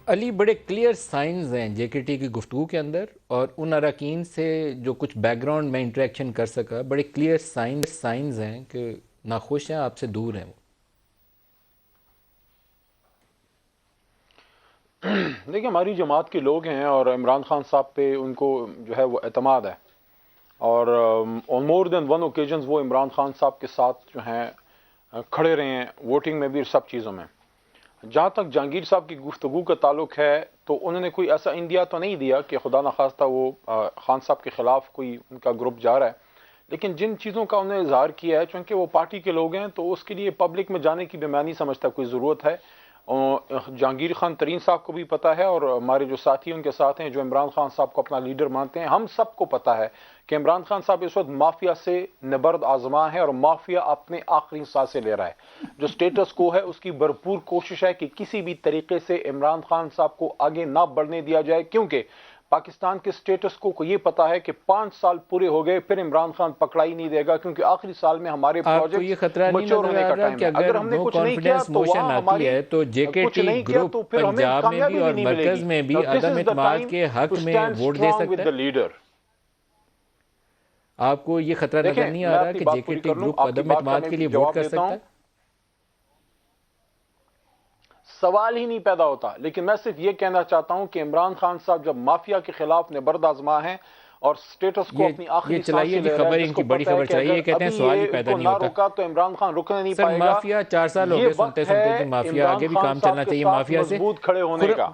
علی بڑے clear signs ہیں جے کے ٹی کی گفتگو کے اندر، اور ان اراکین سے جو کچھ بیک گراؤنڈ میں انٹریکشن کر سکا، بڑے کلیئر سائنز ہیں کہ ناخوش ہیں، آپ سے دور ہیں وہ۔ دیکھیں، ہماری جماعت کے لوگ ہیں اور عمران خان صاحب پہ ان کو جو ہے وہ اعتماد ہے، اور آن مور دین ون اوکیجنز وہ عمران خان صاحب کے ساتھ جو ہیں کھڑے رہے ہیں، ووٹنگ میں بھی، سب چیزوں میں۔ جہاں تک جہانگیر صاحب کی گفتگو کا تعلق ہے تو انہوں نے کوئی ایسا انڈیا تو نہیں دیا کہ خدا نخواستہ وہ خان صاحب کے خلاف کوئی ان کا گروپ جا رہا ہے، لیکن جن چیزوں کا انہوں نے اظہار کیا ہے، چونکہ وہ پارٹی کے لوگ ہیں تو اس کے لیے پبلک میں جانے کی بھی میں نہیں سمجھتا کوئی ضرورت ہے۔ جہانگیر خان ترین صاحب کو بھی پتہ ہے، اور ہمارے جو ساتھی ان کے ساتھ ہیں جو عمران خان صاحب کو اپنا لیڈر مانتے ہیں، ہم سب کو پتہ ہے کہ عمران خان صاحب اس وقت مافیا سے نبرد آزما ہے، اور مافیا اپنے آخری سانسیں لے رہا ہے۔ جو سٹیٹس کو ہے اس کی بھرپور کوشش ہے کہ کسی بھی طریقے سے عمران خان صاحب کو آگے نہ بڑھنے دیا جائے، کیونکہ پاکستان کے سٹیٹس کو یہ پتا ہے کہ 5 سال پورے ہو گئے، پھر عمران خان پکڑائی نہیں دے گا، کیونکہ آخری سال میں ہمارے آپ کو یہ خطرہ پروجیکٹس نہیں مچور نظر ہونے آ کا رہا ٹائم کہ ہے۔ اگر اگر ہم نے نو کچھ نہیں کیا کانفیڈنس تو موشن وہاں آتی ہماری ہے تو جے کے کچھ ٹی نہیں کیا گروپ تو پھر ہمیں پنجاب میں بھی کامیابی اور نہیں ملے مرکز گی۔ میں بھی دس عدم از دا اعتماد ٹائم کے ٹو حق میں stand vote they strong with سکتا دا ہے؟ لیڈر۔ آپ کو یہ خطرہ نظر دیکھیں، نہیں میں آ رہا اپنی کہ جے بات کے پوری ٹی کر لوں، گروپ آپ کی عدم بات کا اعتماد میں کے لیے ووٹ جواب کر دیتا سکتا ہوں۔ ہے؟ سوال ہی نہیں پیدا ہوتا، لیکن میں صرف یہ کہنا چاہتا ہوں کہ عمران خان صاحب جب مافیا کے خلاف نبرد آزما ہیں اور سٹیٹس کو اپنی یہ آخری چلائیے سانسیں جی، لے رہا ہے، خبر جس ان کو کی بڑی پتہ ہے خبر کہ چلائیے، اگر یہ کہتے ہیں ابھی سوال ہی یہ اس پیدا کو نہیں نہ ہوتا۔ روکا تو عمران خان رکنے نہیں سر پائے گا۔ مافیا 4 سال ہو یہ گئے، وقت سنتے ہے سنتے کہ مافیا عمران آگے بھی خان کام صاحب چلنا کے چاہیے ساتھ مافیا سے۔ مضبوط کھڑے ہونے کا۔